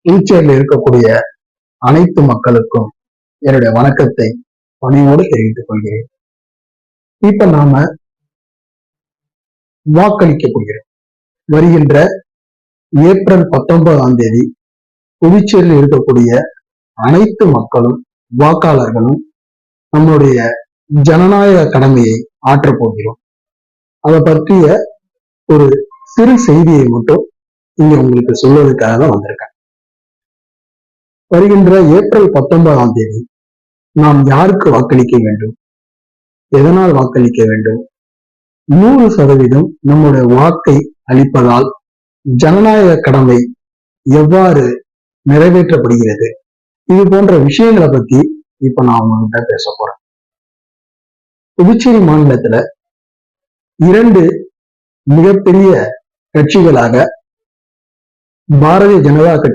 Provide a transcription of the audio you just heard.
புதுச்சேரியில் இருக்கக்கூடிய அனைத்து மக்களுக்கும் என்னுடைய வணக்கத்தை பணியோடு தெரிவித்துக் கொள்கிறேன். இப்ப நாம வாக்களிக்க போகிறோம். வருகின்ற ஏப்ரல் 19 புதுச்சேரியில் இருக்கக்கூடிய அனைத்து மக்களும் வாக்காளர்களும் நம்முடைய ஜனநாயக கடமையை ஆற்றப் போகிறோம். அதை பற்றிய ஒரு சிறு செய்தியை மட்டும் இங்க உங்களுக்கு சொல்வதற்காக தான் வந்திருக்கேன். வருகின்ற ஏப்ரல் 19 நாம் யாருக்கு வாக்களிக்க வேண்டும், எதனால் வாக்களிக்க வேண்டும், 100% நம்முடைய வாக்கை அளிப்பதால் ஜனநாயக கடமை எவ்வாறு நிறைவேற்றப்படுகிறது, இது போன்ற விஷயங்களை பத்தி இப்ப நான் உங்ககிட்ட பேச போறேன். புதுச்சேரி மாநிலத்துல 2 மிகப்பெரிய கட்சிகளாக பாரதிய ஜனதா கட்சி